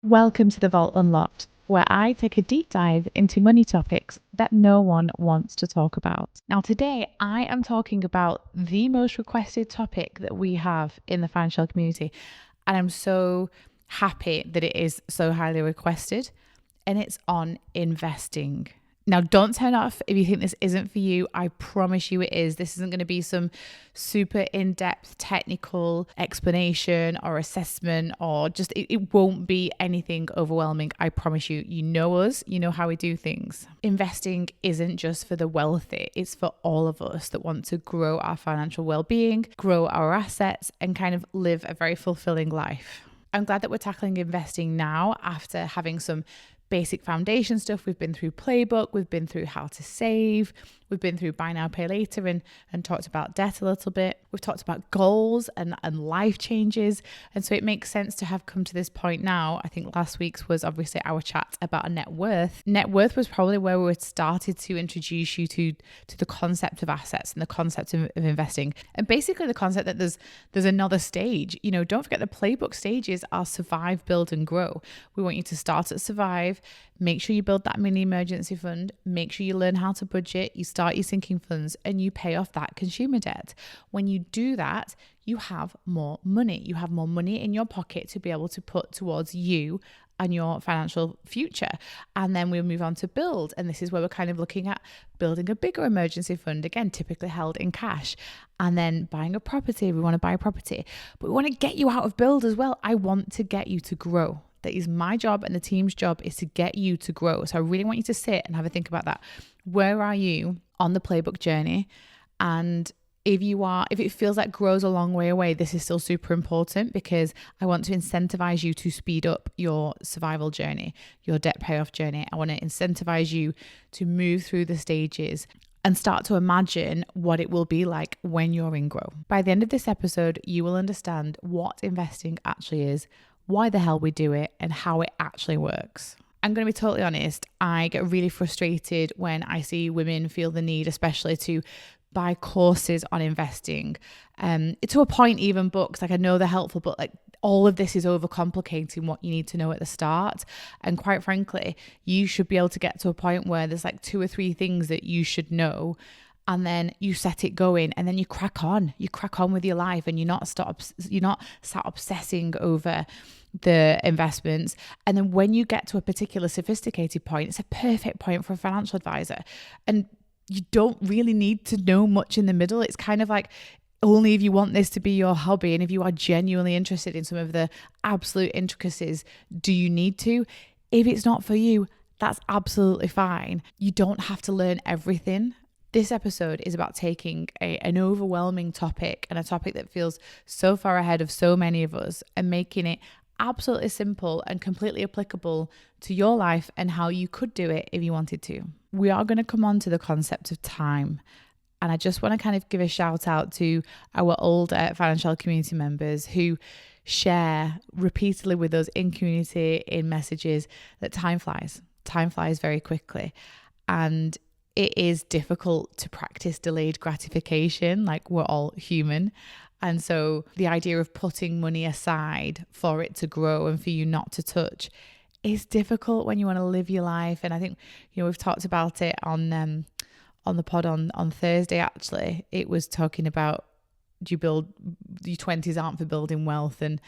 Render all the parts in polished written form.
Welcome to the Vault Unlocked, where I take a deep dive into money topics that no one wants to talk about. Now, today I am talking about the most requested topic that we have in the financial community, and I'm so happy that it is so highly requested, and it's on investing. Now, don't turn off if you think this isn't for you. I promise you it is. This isn't going to be some super in-depth technical explanation or assessment or just, it won't be anything overwhelming. I promise you. You know us, you know how we do things. Investing isn't just for the wealthy. It's for all of us that want to grow our financial well-being, grow our assets, and kind of live a very fulfilling life. I'm glad that we're tackling investing now after having some basic foundation stuff. We've been through playbook, we've been through how to save, we've been through buy now, pay later and talked about debt a little bit. We've talked about goals and life changes. And so it makes sense to have come to this point now. I think last week's was obviously our chat about a net worth. Net worth was probably where we started to introduce you to the concept of assets and the concept of investing. And basically the concept that there's another stage. You know, don't forget the playbook stages are survive, build and grow. We want you to start at survive. Make sure you build that mini emergency fund. Make sure you learn how to budget. You start your sinking funds and you pay off that consumer debt. When you do that, you have more money. You have more money in your pocket to be able to put towards you and your financial future. And then we'll move on to build. And this is where we're kind of looking at building a bigger emergency fund, again, typically held in cash. And then buying a property. We want to buy a property. But we want to get you out of build as well. I want to get you to grow. That is my job, and the team's job is to get you to grow. So I really want you to sit and have a think about that. Where are you on the playbook journey? And if it feels like grow's a long way away, this is still super important because I want to incentivize you to speed up your survival journey, your debt payoff journey. I want to incentivize you to move through the stages and start to imagine what it will be like when you're in grow. By the end of this episode, you will understand what investing actually is, why the hell we do it, and how it actually works. I'm going to be totally honest, I get really frustrated when I see women feel the need, especially to buy courses on investing. To a point, even books, like I know they're helpful, but like all of this is overcomplicating what you need to know at the start. And quite frankly, you should be able to get to a point where there's like 2 or 3 things that you should know. And then you set it going and then you crack on with your life, and you're not sat obsessing over the investments. And then when you get to a particular sophisticated point, it's a perfect point for a financial advisor. And you don't really need to know much in the middle. It's kind of like only if you want this to be your hobby and if you are genuinely interested in some of the absolute intricacies, do you need to. If it's not for you, that's absolutely fine. You don't have to learn everything. This episode is about taking an overwhelming topic and a topic that feels so far ahead of so many of us and making it absolutely simple and completely applicable to your life and how you could do it if you wanted to. We are going to come on to the concept of time. And I just want to kind of give a shout out to our older financial community members who share repeatedly with us in community, in messages, that time flies. Time flies very quickly. And it is difficult to practice delayed gratification, like we're all human. And so the idea of putting money aside for it to grow and for you not to touch is difficult when you want to live your life. And I think, we've talked about it on the pod on Thursday, actually. It was talking about your 20s aren't for building wealth and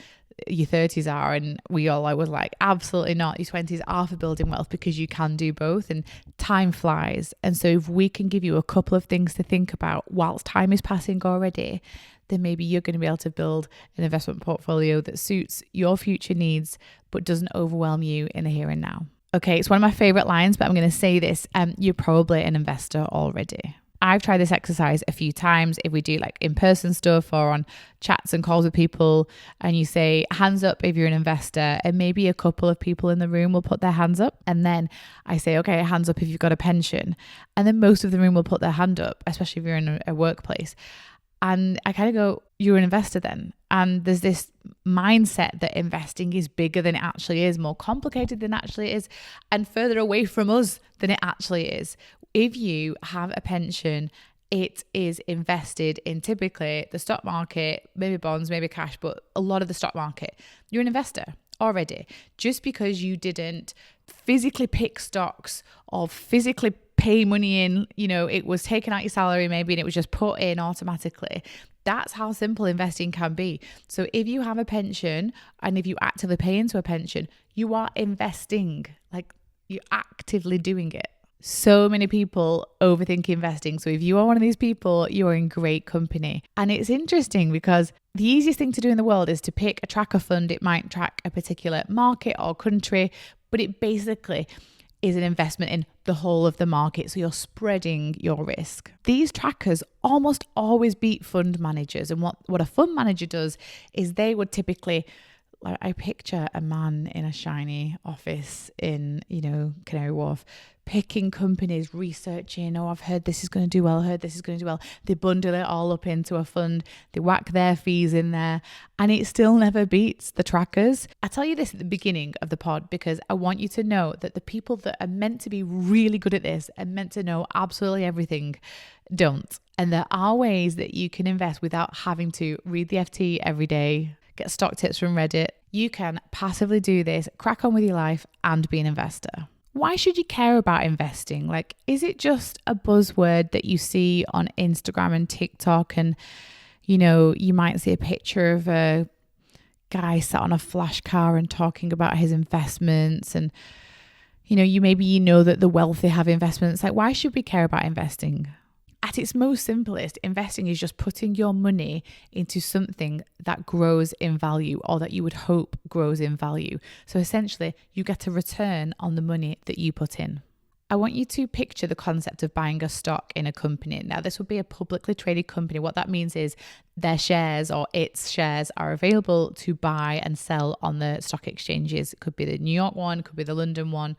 your 30s are, and I was like, absolutely not. Your 20s are for building wealth because you can do both, and time flies. And so if we can give you a couple of things to think about whilst time is passing already, then maybe you're going to be able to build an investment portfolio that suits your future needs but doesn't overwhelm you in the here and now. Okay, it's one of my favorite lines, but I'm going to say this. You're probably an investor already. I've tried this exercise a few times. If we do like in-person stuff or on chats and calls with people, and you say hands up if you're an investor, and maybe a couple of people in the room will put their hands up. And then I say, okay, hands up if you've got a pension. And then most of the room will put their hand up, especially if you're in a workplace. And I kind of go, you're an investor then. And there's this mindset that investing is bigger than it actually is, more complicated than it actually is, and further away from us than it actually is. If you have a pension, it is invested in typically the stock market, maybe bonds, maybe cash, but a lot of the stock market. You're an investor. already, just because you didn't physically pick stocks or physically pay money in, it was taken out your salary maybe and it was just put in automatically. That's how simple investing can be. So if you have a pension and if you actively pay into a pension, you are investing, like you're actively doing it. So many people overthink investing. So if you are one of these people, you're in great company. And it's interesting because the easiest thing to do in the world is to pick a tracker fund. It might track a particular market or country, but it basically is an investment in the whole of the market. So you're spreading your risk. These trackers almost always beat fund managers. And what a fund manager does is they would typically, like, I picture a man in a shiny office in, Canary Wharf, picking companies, researching, I've heard this is going to do well, heard this is going to do well. They bundle it all up into a fund, they whack their fees in there, and it still never beats the trackers. I tell you this at the beginning of the pod because I want you to know that the people that are meant to be really good at this and meant to know absolutely everything don't. And there are ways that you can invest without having to read the FT every day, get stock tips from Reddit. You can passively do this, crack on with your life, and be an investor. Why should you care about investing? Like, is it just a buzzword that you see on Instagram and TikTok? And, you might see a picture of a guy sat on a flash car and talking about his investments. And, you know that the wealthy have investments. Like, why should we care about investing? At its most simplest, investing is just putting your money into something that grows in value or that you would hope grows in value. So essentially, you get a return on the money that you put in. I want you to picture the concept of buying a stock in a company. Now, this would be a publicly traded company. What that means is their shares or its shares are available to buy and sell on the stock exchanges. It could be the New York one, could be the London one.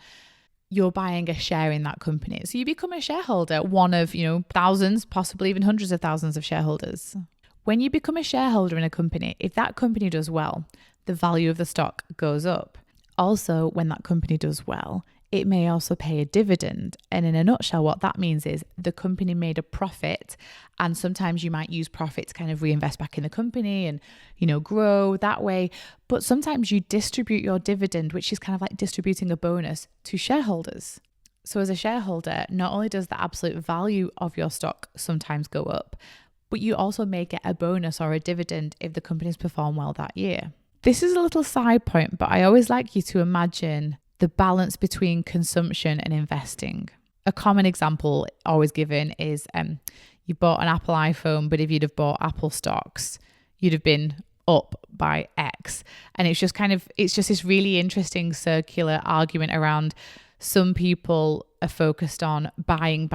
You're buying a share in that company. So you become a shareholder, one of, thousands, possibly even hundreds of thousands of shareholders. When you become a shareholder in a company, if that company does well, the value of the stock goes up. Also, when that company does well, it may also pay a dividend. And in a nutshell, what that means is the company made a profit, and sometimes you might use profit to kind of reinvest back in the company and, grow that way. But sometimes you distribute your dividend, which is kind of like distributing a bonus to shareholders. So as a shareholder, not only does the absolute value of your stock sometimes go up, but you also may get a bonus or a dividend if the companies perform well that year. This is a little side point, but I always like you to imagine the balance between consumption and investing. A common example always given is you bought an Apple iPhone, but if you'd have bought Apple stocks, you'd have been up by X. And it's just this really interesting circular argument around some people are focused on buying,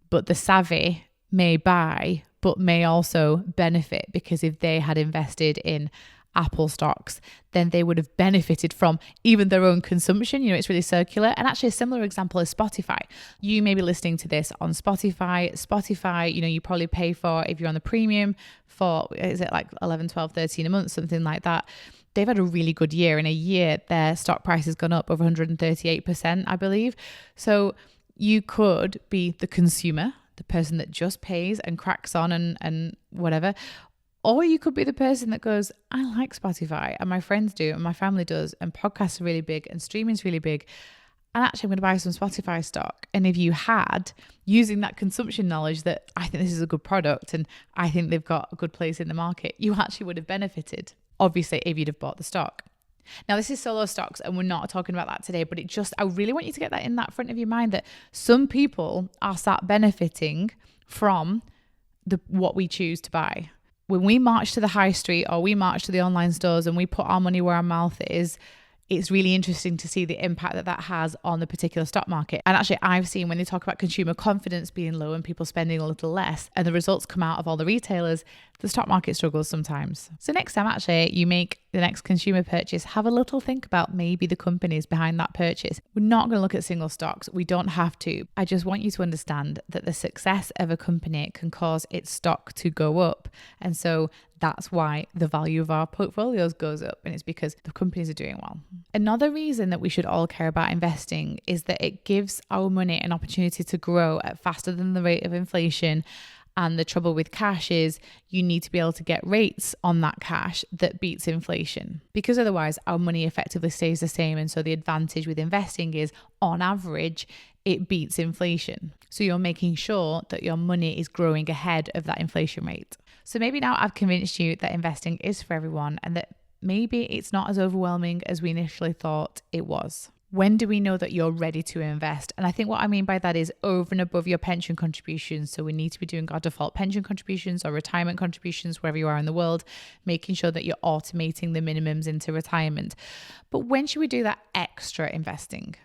but the savvy may buy, but may also benefit because if they had invested in Apple stocks, then they would have benefited from even their own consumption. It's really circular. And actually a similar example is Spotify. You may be listening to this on Spotify. Spotify, you probably pay for, if you're on the premium, for, is it like 11, 12, 13 a month, something like that. They've had a really good year. In a year, their stock price has gone up over 138%, I believe. So you could be the consumer, the person that just pays and cracks on and whatever. Or you could be the person that goes, I like Spotify and my friends do and my family does and podcasts are really big and streaming's really big. And actually I'm going to buy some Spotify stock. And if you had, using that consumption knowledge that I think this is a good product and I think they've got a good place in the market, you actually would have benefited, obviously, if you'd have bought the stock. Now, this is solo stocks and we're not talking about that today, but I really want you to get that in that front of your mind that some people are sat benefiting from what we choose to buy. When we march to the high street or we march to the online stores and we put our money where our mouth is, it's really interesting to see the impact that has on the particular stock market. And actually, I've seen when they talk about consumer confidence being low and people spending a little less, and the results come out of all the retailers, the stock market struggles sometimes. So next time actually you make the next consumer purchase, have a little think about maybe the companies behind that purchase. We're not going to look at single stocks. We don't have to. I just want you to understand that the success of a company can cause its stock to go up. And so that's why the value of our portfolios goes up, and it's because the companies are doing well. Another reason that we should all care about investing is that it gives our money an opportunity to grow at faster than the rate of inflation And the trouble with cash is you need to be able to get rates on that cash that beats inflation, because otherwise our money effectively stays the same. And so the advantage with investing is, on average, it beats inflation. So you're making sure that your money is growing ahead of that inflation rate. So maybe now I've convinced you that investing is for everyone and that maybe it's not as overwhelming as we initially thought it was. When do we know that you're ready to invest? And I think what I mean by that is over and above your pension contributions. So we need to be doing our default pension contributions or retirement contributions wherever you are in the world, making sure that you're automating the minimums into retirement. But when should we do that extra investing?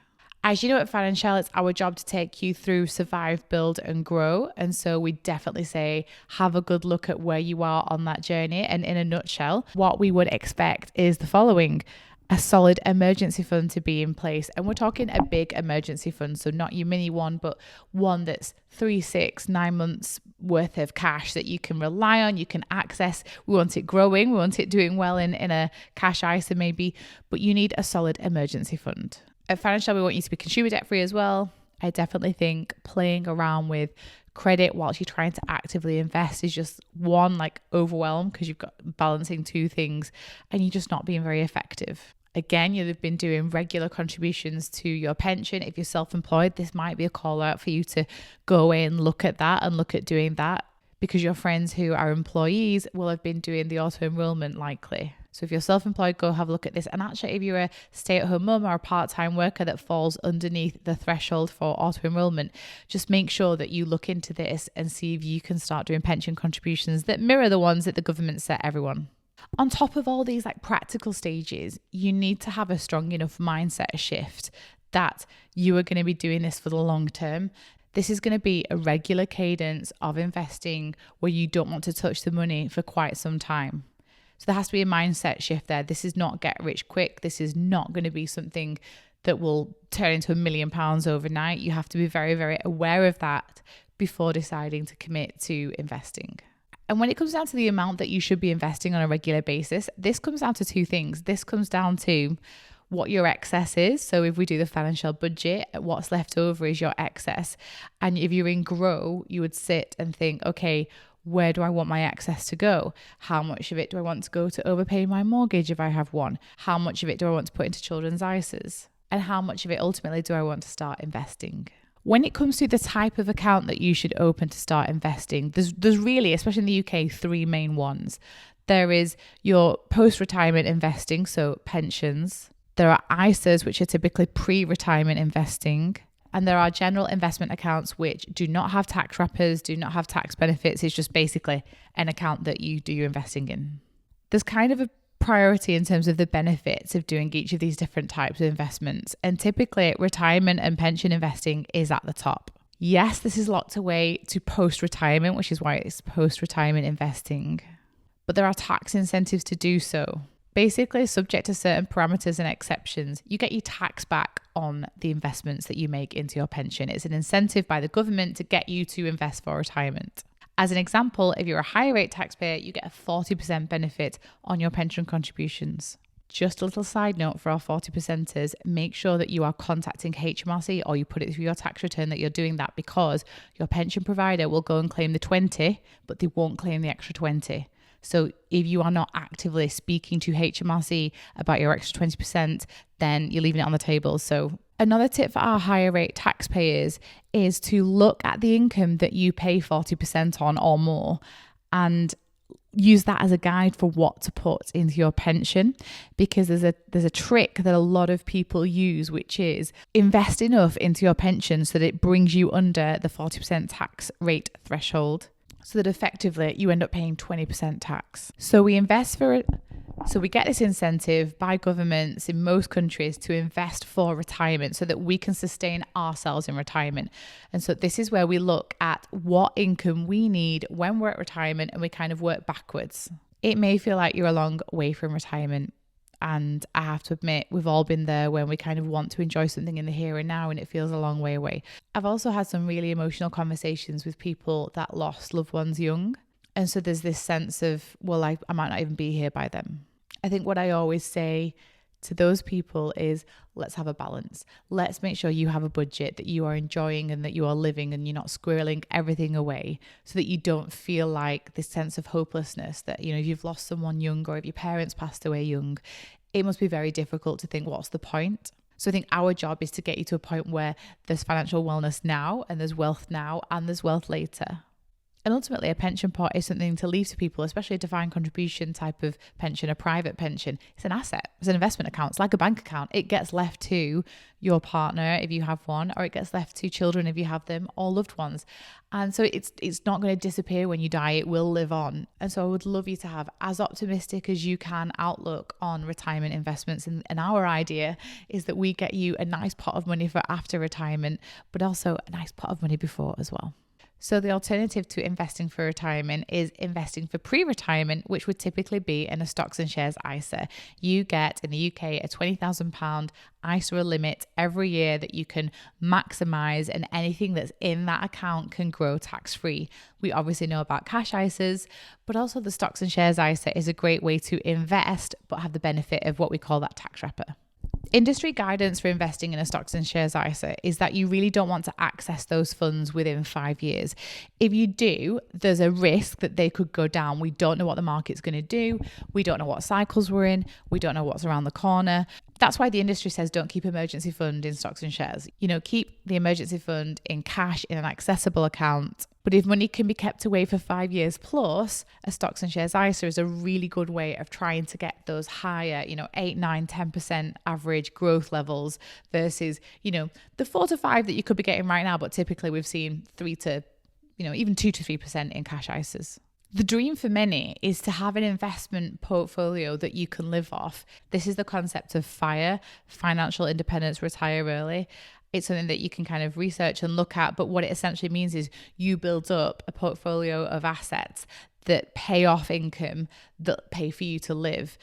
As you know, at Financial, it's our job to take you through survive, build, and grow. And so we definitely say, have a good look at where you are on that journey. And in a nutshell, what we would expect is the following: a solid emergency fund to be in place. And we're talking a big emergency fund. So not your mini one, but one that's 3, 6, 9 months worth of cash that you can rely on, you can access. We want it growing. We want it doing well in a cash ISA maybe, but you need a solid emergency fund. At Financial, we want you to be consumer debt free as well. I definitely think playing around with credit whilst you're trying to actively invest is just overwhelm, because you've got balancing two things and you're just not being very effective. Again, you've been doing regular contributions to your pension. If you're self-employed, this might be a call out for you to go away and look at that and look at doing that, because your friends who are employees will have been doing the auto enrollment likely. So if you're self-employed, go have a look at this. And actually, if you're a stay-at-home mum or a part-time worker that falls underneath the threshold for auto-enrollment, just make sure that you look into this and see if you can start doing pension contributions that mirror the ones that the government set everyone. On top of all these practical stages, you need to have a strong enough mindset shift that you are going to be doing this for the long term. This is going to be a regular cadence of investing where you don't want to touch the money for quite some time. So there has to be a mindset shift there. This is not get rich quick. This is not going to be something that will turn into £1 million overnight. You have to be very, very aware of that before deciding to commit to investing. And when it comes down to the amount that you should be investing on a regular basis, this comes down to two things. This comes down to what your excess is. So if we do the financial budget, what's left over is your excess. And if you're in grow, you would sit and think, okay, where do I want my excess to go? How much of it do I want to go to overpay my mortgage if I have one? How much of it do I want to put into children's ISAs? And how much of it ultimately do I want to start investing? When it comes to the type of account that you should open to start investing, there's really, especially in the UK, three main ones. There is your post-retirement investing, so pensions. There are ISAs, which are typically pre-retirement investing. And there are general investment accounts which do not have tax wrappers, do not have tax benefits. It's just basically an account that you do your investing in. There's kind of a priority in terms of the benefits of doing each of these different types of investments. And typically retirement and pension investing is at the top. Yes, this is locked away to post-retirement, which is why it's post-retirement investing. But there are tax incentives to do so. Basically, subject to certain parameters and exceptions, you get your tax back on the investments that you make into your pension. It's an incentive by the government to get you to invest for retirement. As an example, if you're a higher rate taxpayer, you get a 40% benefit on your pension contributions. Just a little side note for our 40%ers, make sure that you are contacting HMRC or you put it through your tax return that you're doing that, because your pension provider will go and claim the 20, but they won't claim the extra 20. So if you are not actively speaking to HMRC about your extra 20%, then you're leaving it on the table. So another tip for our higher rate taxpayers is to look at the income that you pay 40% on or more and use that as a guide for what to put into your pension, because there's a trick that a lot of people use, which is invest enough into your pension so that it brings you under the 40% tax rate threshold, so that effectively you end up paying 20% tax. So we get this incentive by governments in most countries to invest for retirement so that we can sustain ourselves in retirement. And so this is where we look at what income we need when we're at retirement and we kind of work backwards. It may feel like you're a long way from retirement. And I have to admit, we've all been there when we kind of want to enjoy something in the here and now and it feels a long way away. I've also had some really emotional conversations with people that lost loved ones young. And so there's this sense of, well, I might not even be here by then. I think what I always say to those people is, let's have a balance. Let's make sure you have a budget that you are enjoying and that you are living, and you're not squirreling everything away, so that you don't feel like this sense of hopelessness that, you know, if you've lost someone young or if your parents passed away young, it must be very difficult to think, what's the point? So I think our job is to get you to a point where there's financial wellness now, and there's wealth now, and there's wealth later. And ultimately, a pension pot is something to leave to people, especially a defined contribution type of pension, a private pension. It's an asset. It's an investment account. It's like a bank account. It gets left to your partner if you have one, or it gets left to children if you have them, or loved ones. And so it's not going to disappear when you die. It will live on. And so I would love you to have as optimistic as you can outlook on retirement investments. And our idea is that we get you a nice pot of money for after retirement, but also a nice pot of money before as well. So the alternative to investing for retirement is investing for pre-retirement, which would typically be in a stocks and shares ISA. You get in the UK a £20,000 ISA limit every year that you can maximize, and anything that's in that account can grow tax-free. We obviously know about cash ISAs, but also the stocks and shares ISA is a great way to invest but have the benefit of what we call that tax wrapper. Industry guidance for investing in a stocks and shares ISA is that you really don't want to access those funds within 5 years. If you do, there's a risk that they could go down. We don't know what the market's going to do. We don't know what cycles we're in. We don't know what's around the corner. That's why the industry says don't keep emergency fund in stocks and shares. You know, keep the emergency fund in cash in an accessible account. But if money can be kept away for 5 years plus, a stocks and shares ISA is a really good way of trying to get those higher, 8, 9, 10% average growth levels versus, the 4 to 5 that you could be getting right now. But typically we've seen 3 to, even 2 to 3% in cash ISAs. The dream for many is to have an investment portfolio that you can live off. This is the concept of FIRE, financial independence, retire early. It's something that you can kind of research and look at, but what it essentially means is you build up a portfolio of assets that pay off income, that pay for you to live.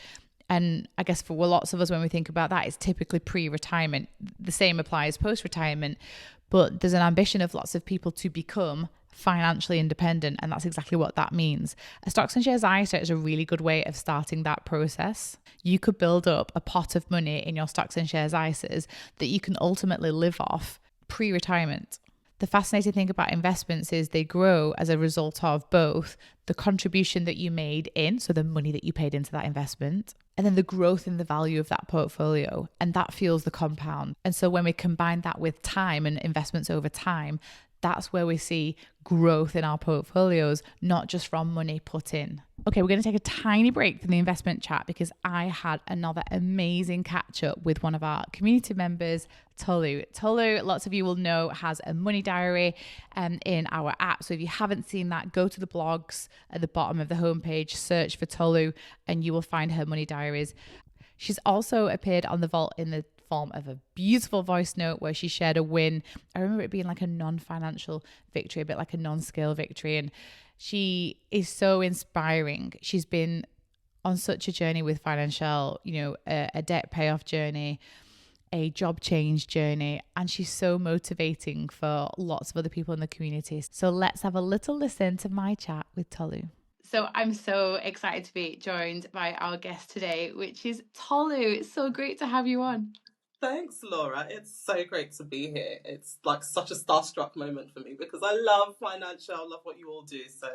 And I guess for lots of us, when we think about that, it's typically pre-retirement. The same applies post-retirement, but there's an ambition of lots of people to become financially independent, and that's exactly what that means. A stocks and shares ISA is a really good way of starting that process. You could build up a pot of money in your stocks and shares ISAs that you can ultimately live off pre-retirement. The fascinating thing about investments is they grow as a result of both the contribution that you made in, so the money that you paid into that investment, and then the growth in the value of that portfolio. And that fuels the compound. And so when we combine that with time and investments over time, that's where we see growth in our portfolios, not just from money put in. Okay, we're going to take a tiny break from the investment chat because I had another amazing catch up with one of our community members, Tolu. Tolu, lots of you will know, has a money diary in our app. So if you haven't seen that, go to the blogs at the bottom of the homepage, search for Tolu, and you will find her money diaries. She's also appeared on The Vault in the form of a beautiful voice note where she shared a win. I remember it being like a non-financial victory, a bit like a non-scale victory. And she is so inspiring. She's been on such a journey with financial, a debt payoff journey, a job change journey, and she's so motivating for lots of other people in the community. So let's have a little listen to my chat with Tolu. So I'm so excited to be joined by our guest today, which is Tolu. It's so great to have you on. Thanks, Laura. It's so great to be here. It's like such a starstruck moment for me because I love financial, I love what you all do. So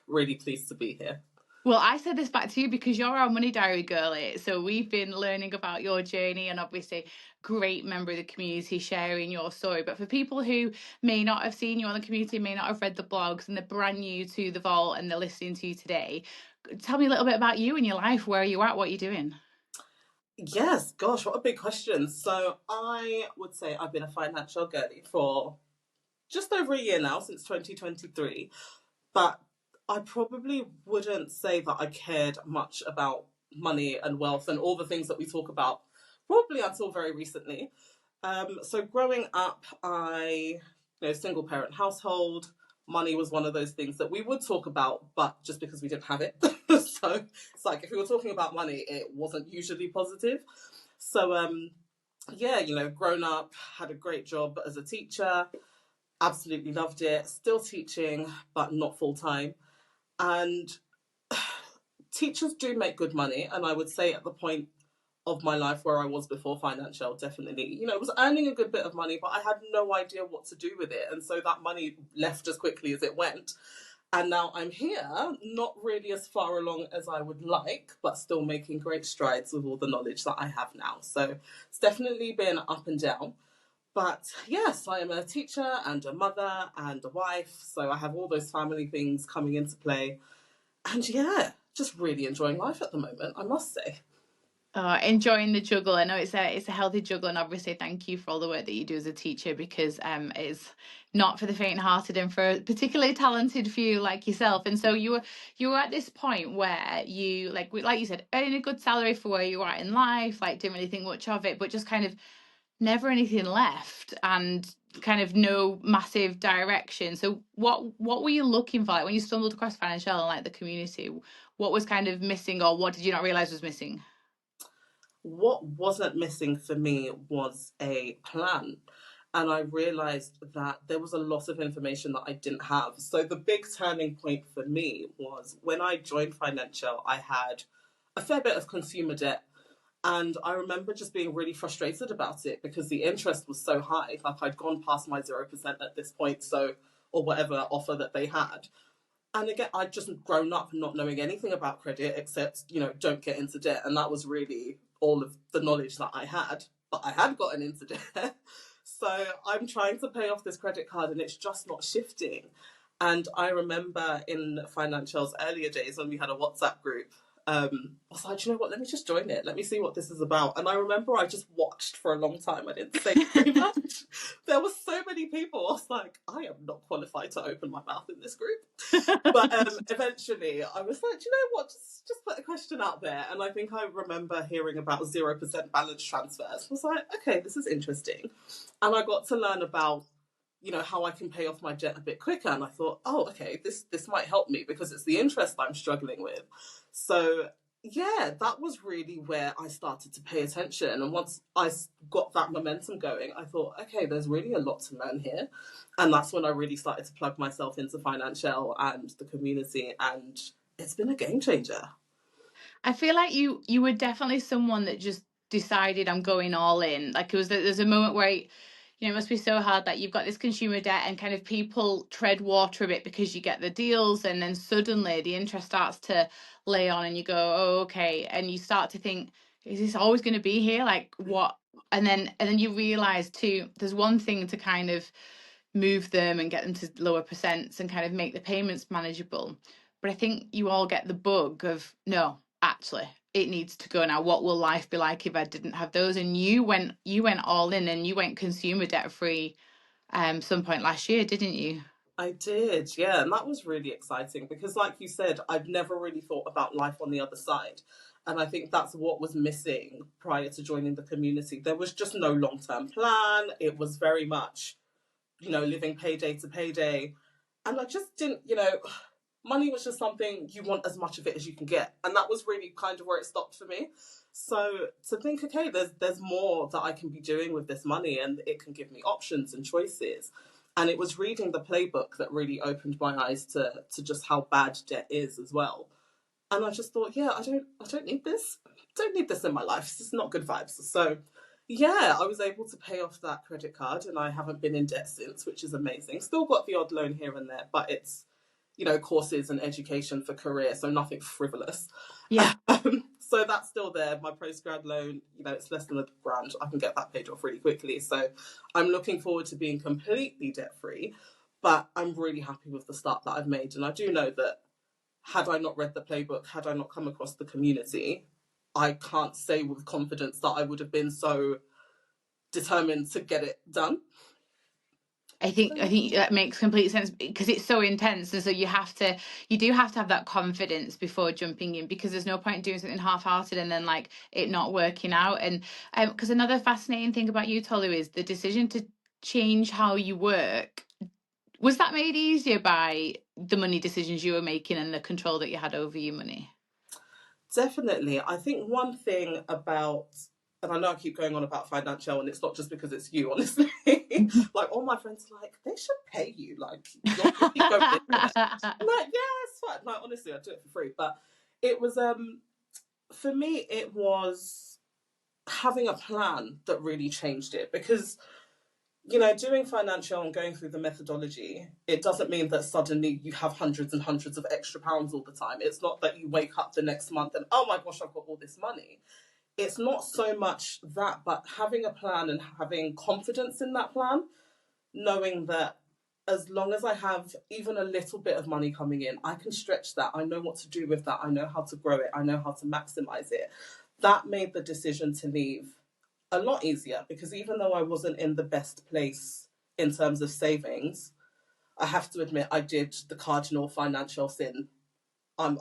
really pleased to be here. Well, I said this back to you because you're our money diary girlie. So we've been learning about your journey, and obviously great member of the community sharing your story. But for people who may not have seen you on the community, may not have read the blogs, and they're brand new to the Vault and they're listening to you today, tell me a little bit about you and your life. Where are you at? What are you doing? Yes, gosh, what a big question. So I would say I've been a financial girlie for just over a year now, since 2023. But I probably wouldn't say that I cared much about money and wealth and all the things that we talk about, probably until very recently. So growing up, single parent household, money was one of those things that we would talk about, but just because we didn't have it. So it's like if we were talking about money, it wasn't usually positive. So grown up, had a great job as a teacher, absolutely loved it, still teaching, but not full time. And teachers do make good money, and I would say at the point of my life where I was before financial, definitely. Was earning a good bit of money, but I had no idea what to do with it. And so that money left as quickly as it went. And now I'm here, not really as far along as I would like, but still making great strides with all the knowledge that I have now. So it's definitely been up and down. But yes, I am a teacher and a mother and a wife. So I have all those family things coming into play. And yeah, just really enjoying life at the moment, I must say. Enjoying the juggle. I know it's a healthy juggle, and obviously thank you for all the work that you do as a teacher, because it's not for the faint-hearted and for particularly talented few like yourself. And so you were at this point where you, like you said, earning a good salary for where you are in life, like didn't really think much of it, but just kind of never anything left and kind of no massive direction. So what were you looking for, like when you stumbled across financial and like the community? What was kind of missing, or what did you not realize was missing? What wasn't missing for me was a plan. And I realized that there was a lot of information that I didn't have. So the big turning point for me was when I joined Financial, I had a fair bit of consumer debt. And I remember just being really frustrated about it because the interest was so high. Like I'd gone past my 0% at this point, so, or whatever offer that they had. And again, I'd just grown up not knowing anything about credit except, don't get into debt. And that was really all of the knowledge that I had. But I had gotten into debt. So I'm trying to pay off this credit card and it's just not shifting. And I remember in Financial's earlier days when we had a WhatsApp group, I was like, you know what, let me just join it. Let me see what this is about. And I remember I just watched for a long time. I didn't say very much. There were so many people. I was like, I am not qualified to open my mouth in this group. But eventually I was like, you know what, just put a question out there. And I think I remember hearing about 0% balance transfers. I was like, okay, this is interesting. And I got to learn about how I can pay off my debt a bit quicker. And I thought, oh, okay, this might help me because it's the interest I'm struggling with. So yeah, that was really where I started to pay attention. And once I got that momentum going, I thought, okay, there's really a lot to learn here. And that's when I really started to plug myself into financial and the community. And it's been a game changer. I feel like you were definitely someone that just decided I'm going all in. Like there's a moment where it must be so hard that you've got this consumer debt and kind of people tread water a bit because you get the deals, and then suddenly the interest starts to lay on and you go, oh, okay, and you start to think, is this always going to be here? Like what? And then you realize too, there's one thing to kind of move them and get them to lower percents and kind of make the payments manageable. But I think you all get the bug of, no, actually, it needs to go now. What will life be like if I didn't have those? And you went all in and you went consumer debt free some point last year, didn't you? I did, yeah, and that was really exciting because, like you said, I'd never really thought about life on the other side. And I think that's what was missing prior to joining the community. There was just no long term plan. It was very much, living payday to payday. And I just didn't, money was just something you want as much of it as you can get. And that was really kind of where it stopped for me. So to think, okay, there's more that I can be doing with this money and it can give me options and choices. And it was reading the playbook that really opened my eyes to just how bad debt is as well. And I just thought, yeah, I don't need this. I don't need this in my life. This is not good vibes. So yeah, I was able to pay off that credit card and I haven't been in debt since, which is amazing. Still got the odd loan here and there, but it's, courses and education for career, so nothing frivolous. Yeah. So that's still there. My postgrad loan, it's less than £1,000. I can get that paid off really quickly. So I'm looking forward to being completely debt free, but I'm really happy with the start that I've made. And I do know that had I not read the playbook, had I not come across the community, I can't say with confidence that I would have been so determined to get it done. I think that makes complete sense because it's so intense, and so you do have to have that confidence before jumping in, because there's no point in doing something half-hearted and then like it not working out. And because another fascinating thing about you, Tolu, is the decision to change how you work. Was that made easier by the money decisions you were making and the control that you had over your money? Definitely. I think one thing about, and I know I keep going on about financial, and it's not just because it's you, honestly. Like, all my friends are like, they should pay you. Like, you're really going into it. I'm like, yeah, it's fine. Like, honestly, I do it for free. But it was, for me, it was having a plan that really changed it. Because doing financial and going through the methodology, it doesn't mean that suddenly you have hundreds and hundreds of extra pounds all the time. It's not that you wake up the next month and, oh my gosh, I've got all this money. It's not so much that, but having a plan and having confidence in that plan, knowing that as long as I have even a little bit of money coming in, I can stretch that. I know what to do with that. I know how to grow it. I know how to maximize it. That made the decision to leave a lot easier, because even though I wasn't in the best place in terms of savings, I have to admit I did the cardinal financial sin. I'm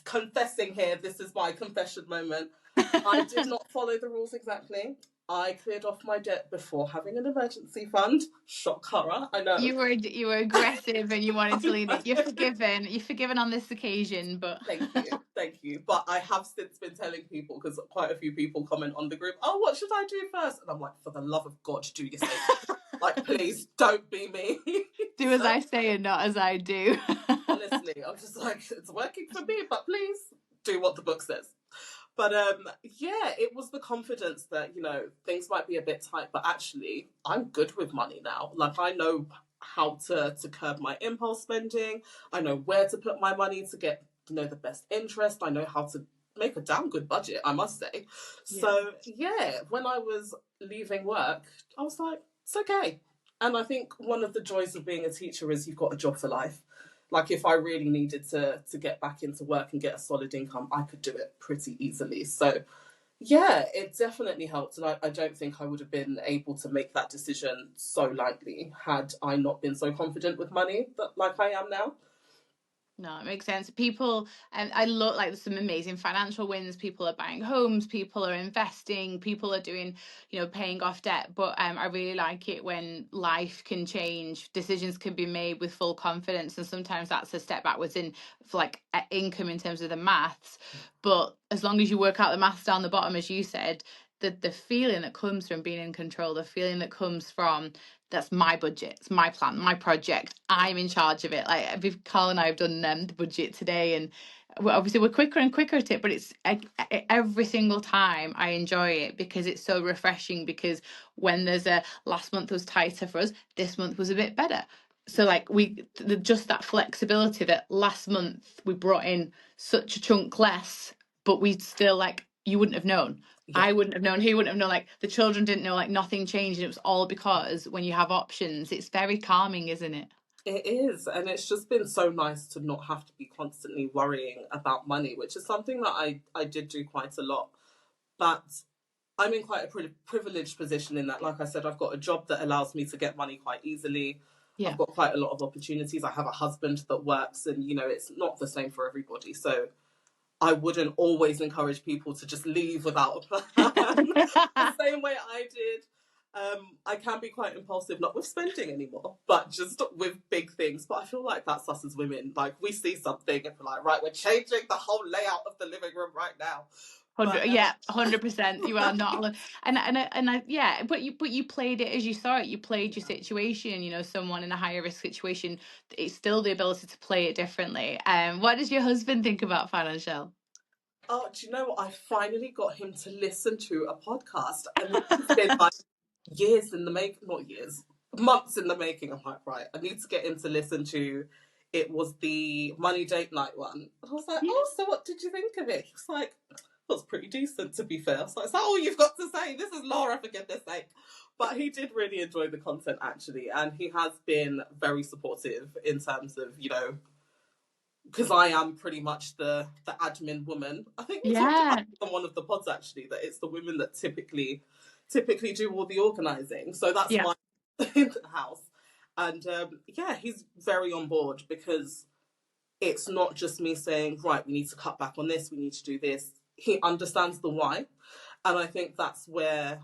confessing here. This is my confession moment. I did not follow the rules exactly. I cleared off my debt before having an emergency fund. Shock horror, I know. You were aggressive and you wanted to I lead it. You're know. forgiven. You're forgiven on this occasion, but Thank you, thank you. But I have since been telling people, because quite a few people comment on the group, oh, what should I do first? And I'm like, for the love of God, do your thing. Like, please don't be me. do as So, I say and not as I do. honestly, I'm just like, it's working for me, but please do what the book says. But yeah, it was the confidence that, things might be a bit tight, but actually I'm good with money now. Like, I know how to curb my impulse spending. I know where to put my money to get, the best interest. I know how to make a damn good budget, I must say. Yeah. So yeah, when I was leaving work, I was like, it's okay. And I think one of the joys of being a teacher is you've got a job for life. Like, if I really needed to get back into work and get a solid income, I could do it pretty easily. So yeah, it definitely helped. And I don't think I would have been able to make that decision so lightly had I not been so confident with money like I am now. No, it makes sense. People, and I look like there's some amazing financial wins. People are buying homes, people are investing, people are doing, paying off debt. But I really like it when life can change, decisions can be made with full confidence, and sometimes that's a step backwards in for like income in terms of the maths. But as long as you work out the maths down the bottom, as you said, the feeling that comes from being in control, the feeling that comes from that's my budget, it's my plan, my project, I'm in charge of it. Like Carl and I have done the budget today, and obviously we're quicker and quicker at it, but it's every single time I enjoy it because it's so refreshing. Because when there's a last month was tighter for us, this month was a bit better. So like just that flexibility that last month we brought in such a chunk less, but we still, like, you wouldn't have known. Yeah, I wouldn't have known. He wouldn't have known. Like, the children didn't know. Like, nothing changed. And it was all because when you have options, it's very calming, isn't it? it is. And it's just been so nice to not have to be constantly worrying about money, which is something that I did do quite a lot. But I'm in quite a privileged position in that, like I said, I've got a job that allows me to get money quite easily. I've Yeah. got quite a lot of opportunities. I have a husband that works, and it's not the same for everybody. So I wouldn't always encourage people to just leave without a plan the same way I did. I can be quite impulsive, not with spending anymore, but just with big things. But I feel like that's us as women. Like, we see something and we're like, right, we're changing the whole layout of the living room right now. But 100, yeah, 100%. You are not alone. Yeah, but you played it as you saw it. You played your situation. Someone in a higher risk situation, it's still the ability to play it differently. What does your husband think about financial? oh, do you know what? I finally got him to listen to a podcast, and this has been like years in the make, not years, months in the making. I'm like, right, I need to get him to listen to. It was the money date night one. And I was like, Yeah. oh, so what did you think of it? He was like, that was pretty decent, to be fair. I was like, is that all you've got to say? This is Laura, for goodness sake. But he did really enjoy the content, actually, and he has been very supportive in terms of, because I am pretty much the admin woman. I think we talked about Yeah. it on one of the pods, actually, that it's the women that typically do all the organising. So that's Yeah. my in the house. And yeah, he's very on board, because it's not just me saying, right, we need to cut back on this, we need to do this. He understands the why. And I think that's where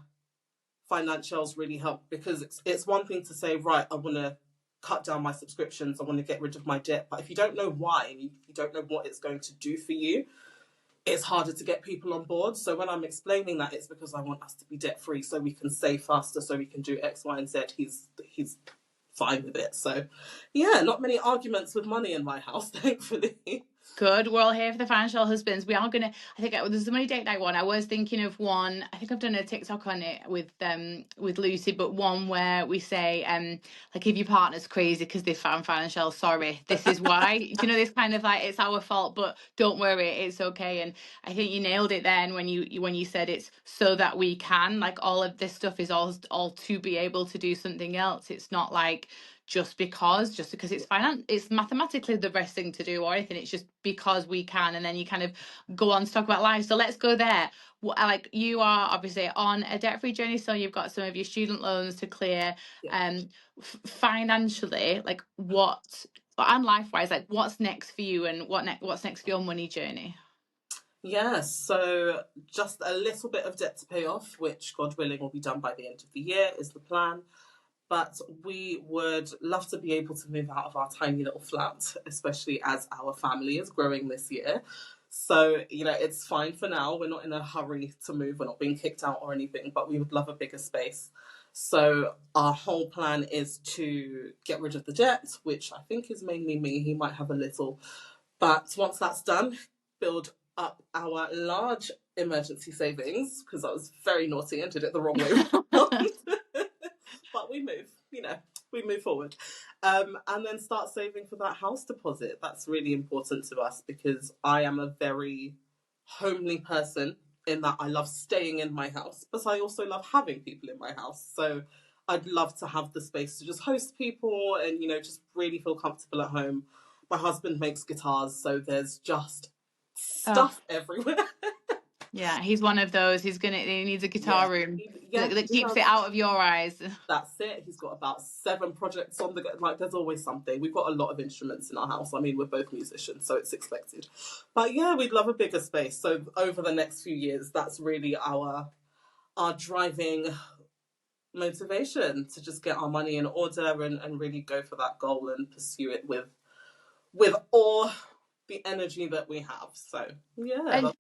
financials really help, because it's one thing to say, right, I want to cut down my subscriptions, I want to get rid of my debt. But if you don't know why, and you don't know what it's going to do for you, it's harder to get people on board. So when I'm explaining that, it's because I want us to be debt free, so we can save faster, so we can do X, Y, and Z. He's fine with it. So yeah, not many arguments with money in my house, thankfully. Good. We're all here for the financial husbands. We are gonna. I think there's the money date night one. I was thinking of one. I think I've done a TikTok on it with Lucy, but one where we say like if your partner's crazy because they found financial, sorry, this is why. Do you know this kind of like it's our fault, but don't worry, it's okay. And I think you nailed it then when you said it's so that we can like all of this stuff is all to be able to do something else. It's not like just because it's mathematically the best thing to do or anything, it's just because we can. And then you kind of go on to talk about life, so let's go there. Like you are obviously on a debt-free journey, so you've got some of your student loans to clear. Yeah. Financially, like what, and life-wise, like what's next for you, and what's next for your money journey? Yes, so just a little bit of debt to pay off, which God willing will be done by the end of the year, is the plan. But we would love to be able to move out of our tiny little flat, especially as our family is growing this year. So, it's fine for now. We're not in a hurry to move. We're not being kicked out or anything, but we would love a bigger space. So, our whole plan is to get rid of the debt, which I think is mainly me. He might have a little. But once that's done, build up our large emergency savings, because I was very naughty and did it the wrong way around. But we move forward. And then start saving for that house deposit. That's really important to us because I am a very homely person in that I love staying in my house, but I also love having people in my house. So I'd love to have the space to just host people and, just really feel comfortable at home. My husband makes guitars, so there's just Oh, stuff everywhere. yeah, he's one of those. He needs a guitar Yeah, room yeah, that he keeps it does. out of your eyes. That's it. He's got about 7 projects on the go. Like, there's always something. We've got a lot of instruments in our house. I mean, we're both musicians, so it's expected. But yeah, we'd love a bigger space. So over the next few years, that's really our driving motivation to just get our money in order and really go for that goal and pursue it with all the energy that we have. So yeah, And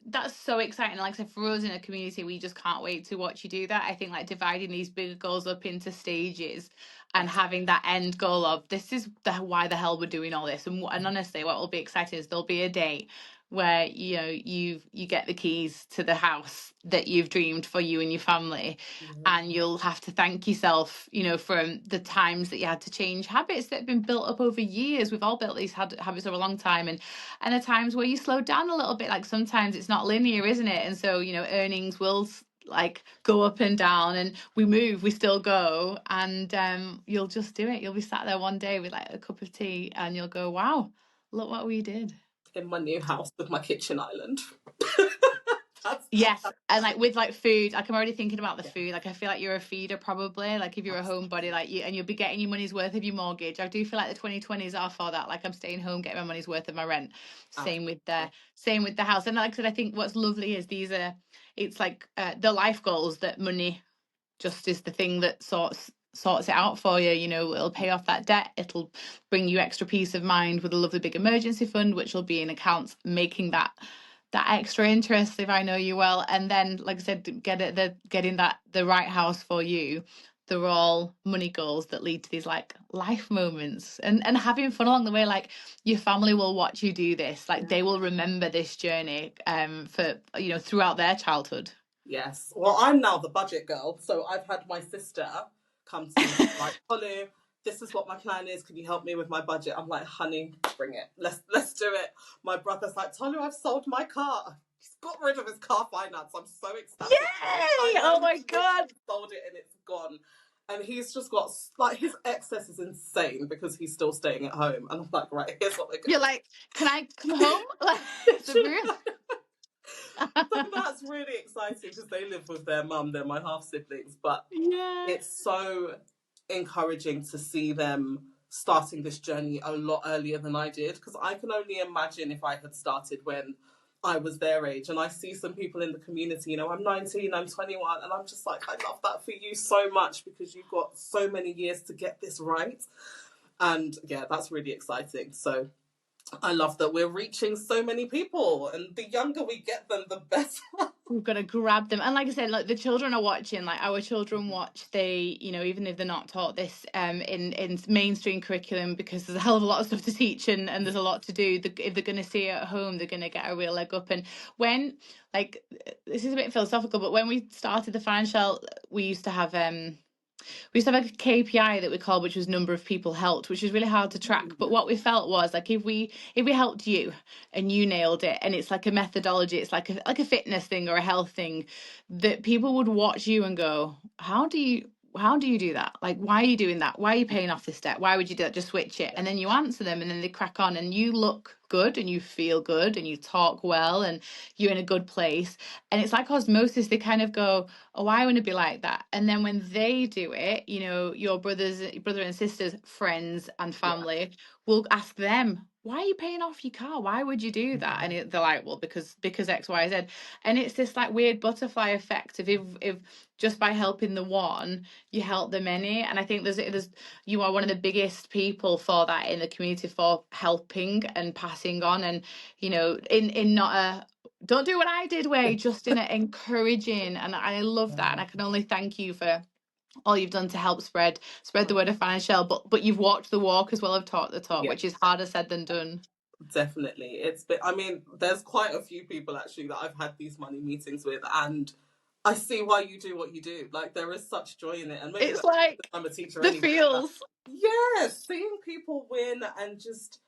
that's so exciting. Like I said, for us in a community, we just can't wait to watch you do that. I think like dividing these bigger goals up into stages and yes, having that end goal of this is why the hell we're doing all this. And honestly, what will be exciting is there'll be a day where you get the keys to the house that you've dreamed for you and your family, yeah, and you'll have to thank yourself, from the times that you had to change habits that have been built up over years. We've all built these habits over a long time, and the times where you slow down a little bit. Like sometimes it's not linear, isn't it? And so earnings will like go up and down, and we still go, and you'll just do it. You'll be sat there one day with like a cup of tea and you'll go, wow, look what we did. in my new house with my kitchen island. that's, Yes, that's and like with like food, like I'm already thinking about the yeah, food. Like I feel like you're a feeder probably. Like if you're a homebody, absolutely, like you, and you'll be getting your money's worth of your mortgage. I do feel like the 2020s are for that. Like I'm staying home, getting my money's worth of my rent. absolutely. Same with the house. And like I said, I think what's lovely is it's like the life goals that money just is the thing that sorts it out for you. It'll pay off that debt. It'll bring you extra peace of mind with a lovely big emergency fund, which will be in accounts making that extra interest if I know you well. And then, like I said, getting that the right house for you. They're all money goals that lead to these like life moments, and having fun along the way. Like your family will watch you do this. Like Yeah. they will remember this journey for throughout their childhood. Yes. Well, I'm now the budget girl, so I've had my sister come to me like, "Tolu, this is what my plan is. Can you help me with my budget?" I'm like, "Honey, bring it. Let's do it." My brother's like, "Tolu, I've sold my car. He's got rid of his car finance. I'm so ecstatic." Yay! I Oh know my he's God. literally sold it and it's gone. And he's just got like his excess is insane because he's still staying at home. And I'm like, right, here's what we're You're gonna like, can I come home? Like, the do. real. So that's really exciting because they live with their mum. They're my half siblings, but Yeah. it's so encouraging to see them starting this journey a lot earlier than I did because I can only imagine if I had started when I was their age. And I see some people in the community, I'm 19, I'm 21, and I'm just like, I love that for you so much because you've got so many years to get this right. And yeah, that's really exciting. So I love that we're reaching so many people, and the younger we get them, the better. we've got to grab them. And like I said, like the children are watching, like our children watch, they, you know, even if they're not taught this in mainstream curriculum, because there's a hell of a lot of stuff to teach, and there's a lot to do. If they're going to see it at home, they're going to get a real leg up. And when, like, this is a bit philosophical, but when we started the financial, we used to have a KPI that we called, which was number of people helped, which is really hard to track. But what we felt was like, if we helped you and you nailed it, and it's like a methodology, it's like a fitness thing or a health thing, that people would watch you and go, how do you do that? Like, why are you doing that? Why are you paying off this debt? Why would you do that? Just switch it. And then you answer them, and then they crack on, and you look good and you feel good and you talk well and you're in a good place. And it's like osmosis. They kind of go, oh, I want to be like that. And then when they do it, you know, your brother and sisters, friends and Yeah. family will ask them, why are you paying off your car? Why would you do that? And they're like, well, because X, Y, Z. And it's this like weird butterfly effect of if just by helping the one, you help the many. And I think there's you are one of the biggest people for that in the community, for helping and passing on, and you know, in not a don't do what I did way, just in an encouraging. And I love that, and I can only thank you for all you've done to help spread the word of financial. But you've walked the walk as well as taught the talk, Yeah, which is harder said than done. definitely. It's been, I mean, there's quite a few people actually that I've had these money meetings with, and I see why you do what you do. Like, there is such joy in it, and maybe It's that's because like I'm a teacher the anyway. But feels. yeah, seeing people win, and just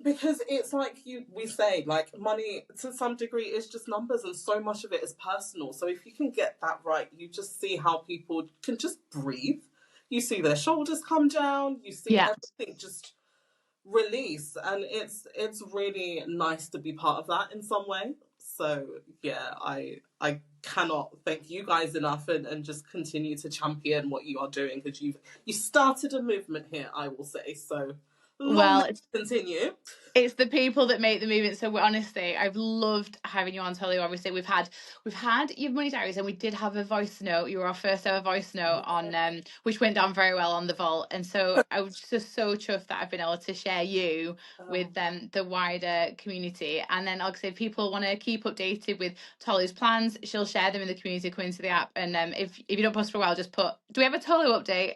because it's like we say, like, money to some degree is just numbers, and so much of it is personal. So if you can get that right, you just see how people can just breathe. You see their shoulders come down, you see Yeah. everything just release, and it's really nice to be part of that in some way. So yeah, I cannot thank you guys enough, and just continue to champion what you are doing, because you started a movement here, I will say. So long may Well, it continue. it's the people that make the movement. So honestly, I've loved having you on, Tolly. Obviously, we've had your money diaries, and we did have a voice note. You were our first ever voice note on, which went down very well on the vault. And so I was just so chuffed that I've been able to share you with the wider community. And then, like I said, people want to keep updated with Tolly's plans, she'll share them in the community, come into the app. And if you don't post for a while, just put, do we have a Tolly update?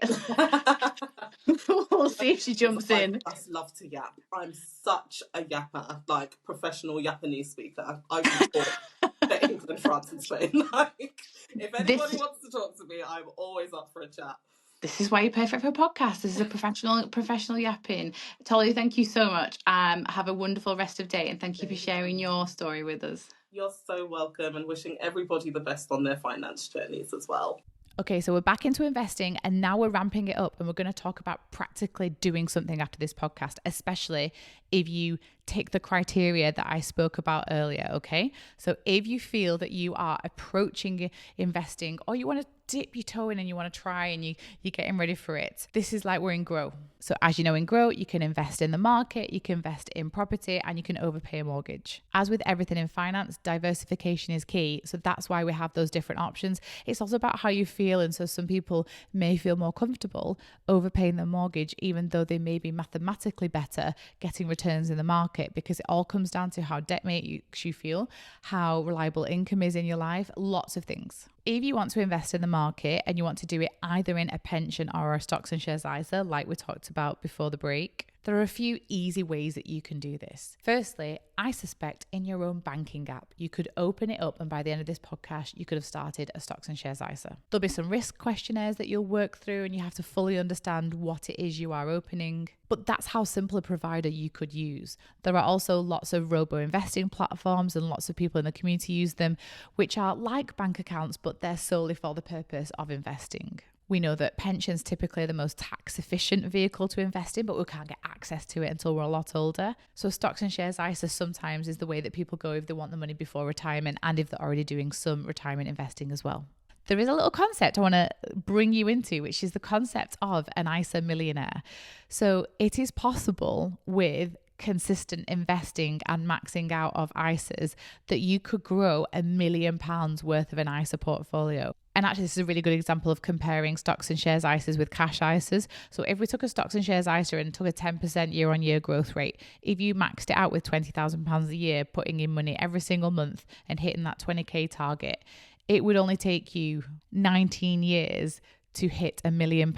We'll see if she jumps in. I just love to yap. I'm such a yapper, like professional Japanese speaker. I can talk to England, France, and Spain. Like, if anybody This wants to talk to me, I'm always up for a chat. this is why you're perfect for a podcast. This is a professional yapping. Tolly, thank you so much. Have a wonderful rest of day, and thank you for sharing your story with us. You're so welcome, and wishing everybody the best on their finance journeys as well. Okay, so we're back into investing, and now we're ramping it up, and we're going to talk about practically doing something after this podcast, especially if you tick the criteria that I spoke about earlier. Okay, so if you feel that you are approaching investing, or you want to dip your toe in and you want to try, and you're getting ready for it, this is like we're in Grow. So as you know, in Grow, you can invest in the market, you can invest in property, and you can overpay a mortgage. As with everything in finance, diversification is key. So that's why we have those different options. It's also about how you feel. And so some people may feel more comfortable overpaying their mortgage, even though they may be mathematically better getting returns in the market, because it all comes down to how debt makes you feel, how reliable income is in your life, lots of things. If you want to invest in the market and you want to do it either in a pension or a stocks and shares ISA, like we talked about before the break, there are a few easy ways that you can do this. Firstly, I suspect in your own banking app, you could open it up, and by the end of this podcast, you could have started a stocks and shares ISA. There'll be some risk questionnaires that you'll work through, and you have to fully understand what it is you are opening. But that's how simple a provider you could use. There are also lots of robo-investing platforms, and lots of people in the community use them, which are like bank accounts, but they're solely for the purpose of investing. We know that pensions typically are the most tax efficient vehicle to invest in, but we can't get access to it until we're a lot older. So stocks and shares ISA sometimes is the way that people go if they want the money before retirement, and if they're already doing some retirement investing as well. There is a little concept I want to bring you into, which is the concept of an ISA millionaire. So it is possible with consistent investing and maxing out of ISAs that you could grow £1 million worth of an ISA portfolio. And actually, this is a really good example of comparing stocks and shares ISAs with cash ISAs. So if we took a stocks and shares ISA and took a 10% year on year growth rate, if you maxed it out with £20,000 a year, putting in money every single month and hitting that 20k target, it would only take you 19 years to hit £1 million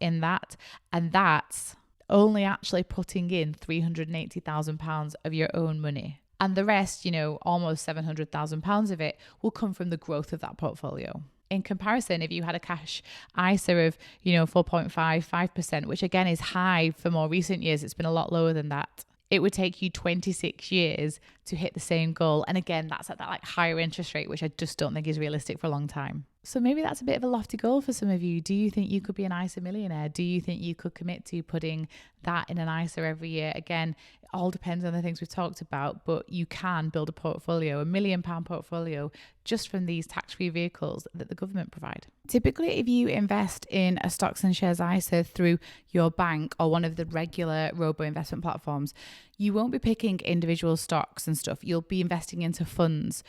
in that. And that's only actually putting in £380,000 of your own money. And the rest, almost £700,000 of it will come from the growth of that portfolio. In comparison, if you had a cash ISA of, 4.5%, 5%, which again is high for more recent years, it's been a lot lower than that. It would take you 26 years to hit the same goal. And again, that's at that like higher interest rate, which I just don't think is realistic for a long time. So maybe that's a bit of a lofty goal for some of you. Do you think you could be an ISA millionaire? Do you think you could commit to putting that in an ISA every year? Again, it all depends on the things we've talked about, but you can build a portfolio, £1 million portfolio, just from these tax-free vehicles that the government provide. Typically, if you invest in a stocks and shares ISA through your bank or one of the regular robo-investment platforms, you won't be picking individual stocks and stuff. You'll be investing into funds.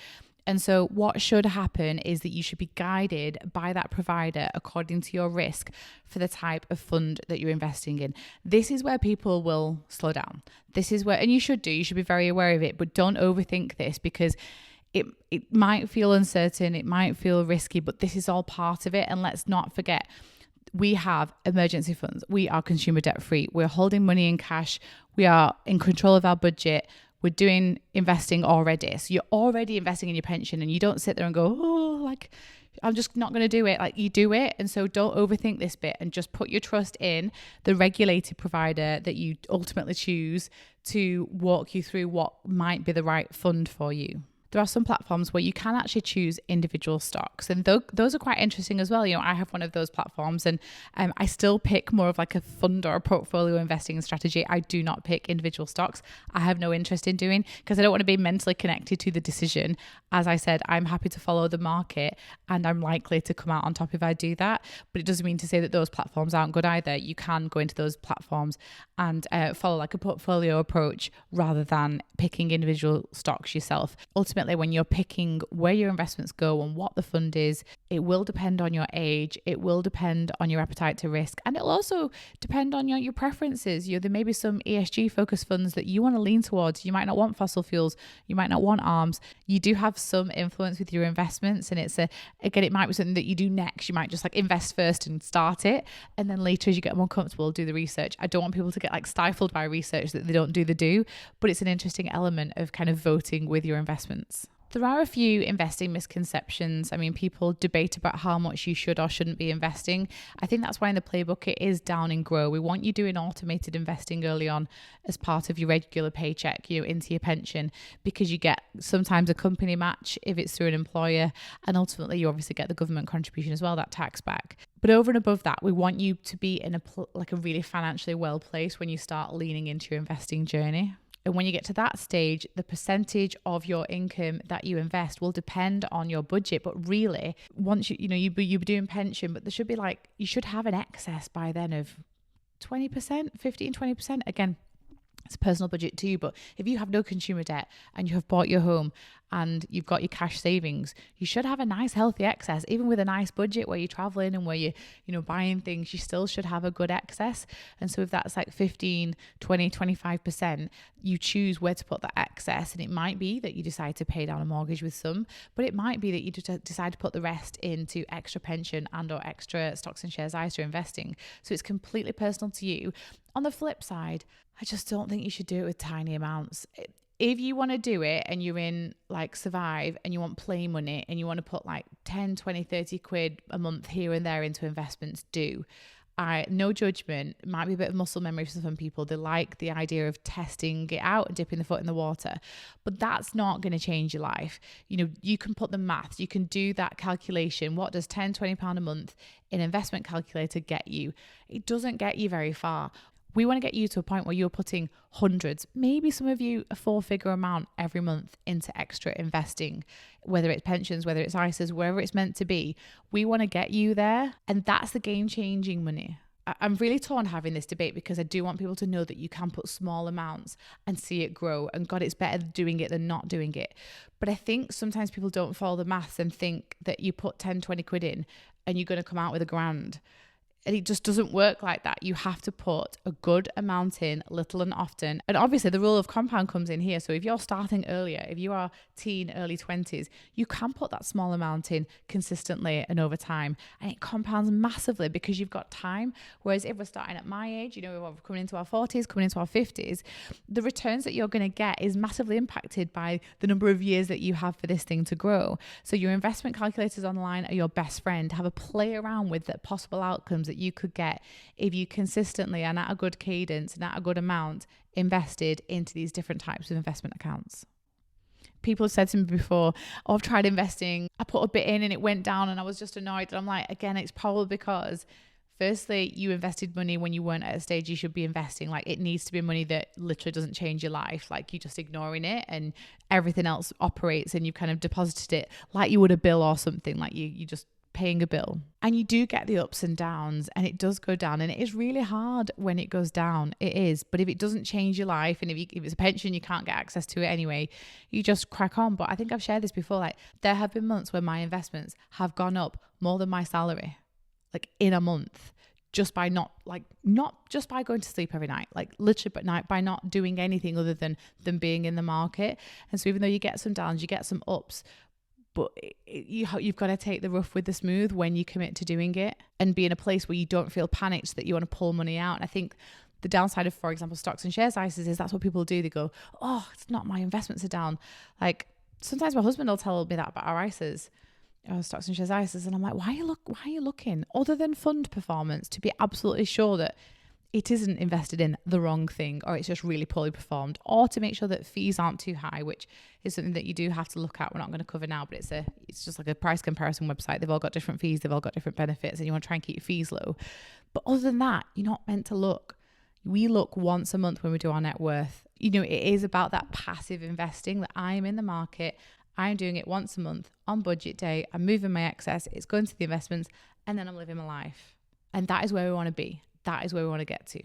And so what should happen is that you should be guided by that provider according to your risk for the type of fund that you're investing in. This is where people will slow down. This is where, and you should be very aware of it, but don't overthink this, because it might feel uncertain, it might feel risky, but this is all part of it. And let's not forget, we have emergency funds. We are consumer debt free. We're holding money in cash. We are in control of our budget. We're doing investing already. So you're already investing in your pension, and you don't sit there and go, I'm just not going to do it. Like, you do it. And so don't overthink this bit, and just put your trust in the regulated provider that you ultimately choose to walk you through what might be the right fund for you. There are some platforms where you can actually choose individual stocks, and those are quite interesting as well. I have one of those platforms, and I still pick more of like a fund or a portfolio investing strategy. I do not pick individual stocks. I have no interest in doing, because I don't want to be mentally connected to the decision. As I said, I'm happy to follow the market, and I'm likely to come out on top if I do that. But it doesn't mean to say that those platforms aren't good either. You can go into those platforms and follow like a portfolio approach rather than picking individual stocks yourself. Ultimately, when you're picking where your investments go and what the fund is, it will depend on your age, it will depend on your appetite to risk, and it'll also depend on your preferences. There may be some ESG focused funds that you want to lean towards. You might not want fossil fuels, you might not want arms. You do have some influence with your investments, and it might be something that you do next. You might just like invest first and start it, and then later, as you get more comfortable, do the research. I don't want people to get like stifled by research that they don't do, but it's an interesting element of kind of voting with your investments. There are a few investing misconceptions. I mean, people debate about how much you should or shouldn't be investing. I think that's why in the playbook it is down and grow. We want you doing automated investing early on as part of your regular paycheck, into your pension, because you get sometimes a company match if it's through an employer, and ultimately you obviously get the government contribution as well, that tax back. But over and above that, we want you to be in a really financially well placed when you start leaning into your investing journey. And when you get to that stage, the percentage of your income that you invest will depend on your budget. But really, once you're doing pension, but there should be you should have an excess by then of 20%, 15, 20%. Again, it's a personal budget too, but if you have no consumer debt and you have bought your home and you've got your cash savings, you should have a nice healthy excess. Even with a nice budget where you're traveling and where you're buying things, you still should have a good excess. And so if that's like 15, 20, 25%, you choose where to put that excess. And it might be that you decide to pay down a mortgage with some, but it might be that you decide to put the rest into extra pension and or extra stocks and shares ISA investing. So it's completely personal to you. On the flip side, I just don't think you should do it with tiny amounts. If you want to do it and you're in Survive and you want play money and you want to put 10, 20, 30 quid a month here and there into investments, do. No judgment. It might be a bit of muscle memory for some people. They like the idea of testing it out and dipping the foot in the water, but that's not going to change your life. You can put the maths, you can do that calculation. What does £10, £20 a month in investment calculator get you? It doesn't get you very far. We want to get you to a point where you're putting hundreds, maybe some of you a 4-figure amount every month into extra investing, whether it's pensions, whether it's ISAs, wherever it's meant to be. We want to get you there. And that's the game-changing money. I'm really torn having this debate because I do want people to know that you can put small amounts and see it grow. And God, it's better doing it than not doing it. But I think sometimes people don't follow the maths and think that you put 10, 20 quid in and you're going to come out with £1,000. And it just doesn't work like that. You have to put a good amount in, little and often. And obviously the rule of compound comes in here. So if you're starting earlier, if you are teen, early 20s, you can put that small amount in consistently and over time. And it compounds massively because you've got time. Whereas if we're starting at my age, we're coming into our 40s, coming into our 50s, the returns that you're going to get is massively impacted by the number of years that you have for this thing to grow. So your investment calculators online are your best friend. Have a play around with the possible outcomes that you could get if you consistently and at a good cadence and at a good amount invested into these different types of investment accounts. People have said to me before, I've tried investing, I put a bit in and it went down and I was just annoyed. And I'm like, again, it's probably because firstly, you invested money when you weren't at a stage you should be investing. Like, it needs to be money that literally doesn't change your life. Like, you're just ignoring it and everything else operates and you've kind of deposited it like you would a bill or something. Like you just paying a bill. And you do get the ups and downs and it does go down, and it is really hard when it goes down. It is. But if it doesn't change your life, and if it's a pension, you can't get access to it anyway, you just crack on. But I think I've shared this before, like there have been months where my investments have gone up more than my salary, like in a month, just by not just by going to sleep every night, like literally at night, by not doing anything other than being in the market. And so even though you get some downs, you get some ups, but you've got to take the rough with the smooth when you commit to doing it, and be in a place where you don't feel panicked that you want to pull money out. And I think the downside of, for example, stocks and shares ISAs is that's what people do. They go, oh, it's not, my investments are down. Like sometimes my husband will tell me that about our ISAs, stocks and shares ISAs, and I'm like, why are you looking other than fund performance to be absolutely sure that it isn't invested in the wrong thing, or it's just really poorly performed, or to make sure that fees aren't too high, which is something that you do have to look at. We're not going to cover now, but it's just like a price comparison website. They've all got different fees, they've all got different benefits, and you want to try and keep your fees low. But other than that, you're not meant to look. We look once a month when we do our net worth. It is about that passive investing, that I am in the market, I'm doing it once a month on budget day, I'm moving my excess, it's going to the investments, and then I'm living my life. And that is where we want to be. That is where we want to get to.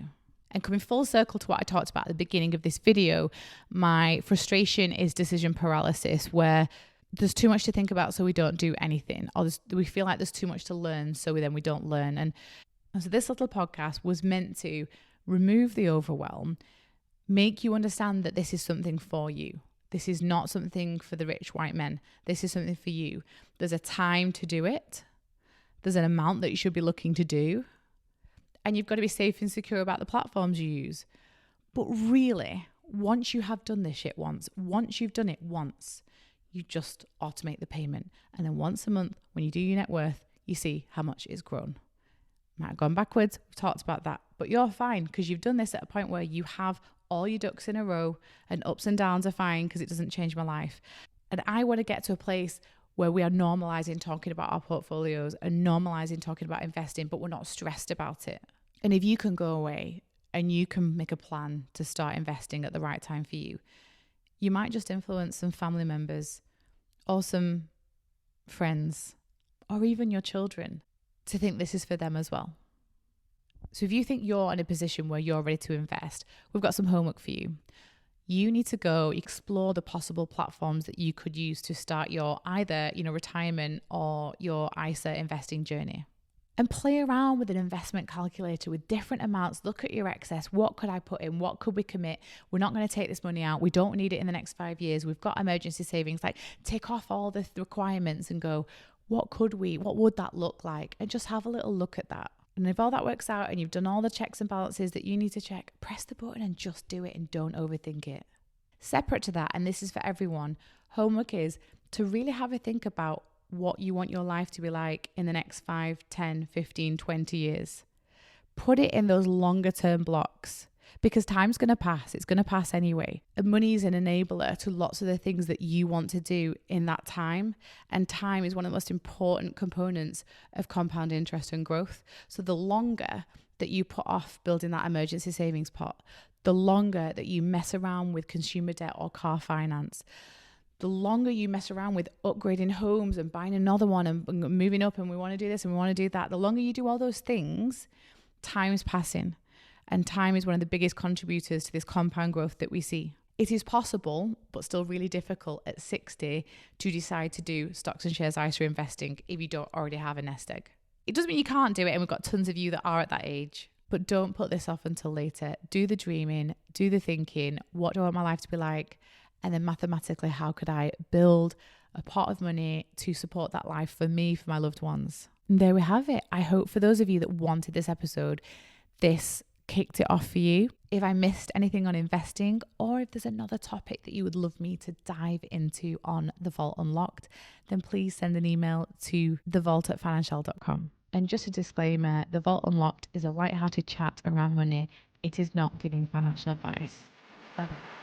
And coming full circle to what I talked about at the beginning of this video, my frustration is decision paralysis, where there's too much to think about, so we don't do anything, or we feel like there's too much to learn, so we don't learn. And so this little podcast was meant to remove the overwhelm, make you understand that this is something for you. This is not something for the rich white men. This is something for you. There's a time to do it. There's an amount that you should be looking to do. And you've got to be safe and secure about the platforms you use. But really, once you have done this shit once you've done it once, you just automate the payment. And then once a month, when you do your net worth, you see how much it's grown. Might have gone backwards, we've talked about that. But you're fine because you've done this at a point where you have all your ducks in a row, and ups and downs are fine because it doesn't change my life. And I want to get to a place where we are normalizing talking about our portfolios and normalizing talking about investing, but we're not stressed about it. And if you can go away and you can make a plan to start investing at the right time for you, you might just influence some family members or some friends or even your children to think this is for them as well. So if you think you're in a position where you're ready to invest, we've got some homework for you. You need to go explore the possible platforms that you could use to start your either, retirement or your ISA investing journey. And play around with an investment calculator with different amounts. Look at your excess. What could I put in? What could we commit? We're not going to take this money out. We don't need it in the next 5 years. We've got emergency savings. Like, tick off all the requirements and go, what would that look like? And just have a little look at that. And if all that works out and you've done all the checks and balances that you need to check, press the button and just do it, and don't overthink it. Separate to that, and this is for everyone, homework is to really have a think about what you want your life to be like in the next 5, 10, 15, 20 years. Put it in those longer term blocks, because time's going to pass. It's going to pass anyway. And money is an enabler to lots of the things that you want to do in that time. And time is one of the most important components of compound interest and growth. So the longer that you put off building that emergency savings pot, the longer that you mess around with consumer debt or car finance, the longer you mess around with upgrading homes and buying another one and moving up, and we want to do this and we want to do that, the longer you do all those things, Time is passing, and time is one of the biggest contributors to this compound growth that we see. It is possible, but still really difficult at 60 to decide to do stocks and shares ISA investing if you don't already have a nest egg. It doesn't mean you can't do it, and we've got tons of you that are at that age, but don't put this off until later. Do the dreaming, do the thinking, what do I want my life to be like? And then mathematically, how could I build a pot of money to support that life for me, for my loved ones? And there we have it. I hope for those of you that wanted this episode, this kicked it off for you. If I missed anything on investing, or if there's another topic that you would love me to dive into on The Vault Unlocked, then please send an email to thevault@financial.com. And just a disclaimer, The Vault Unlocked is a light-hearted chat around money. It is not giving financial advice. Bye-bye.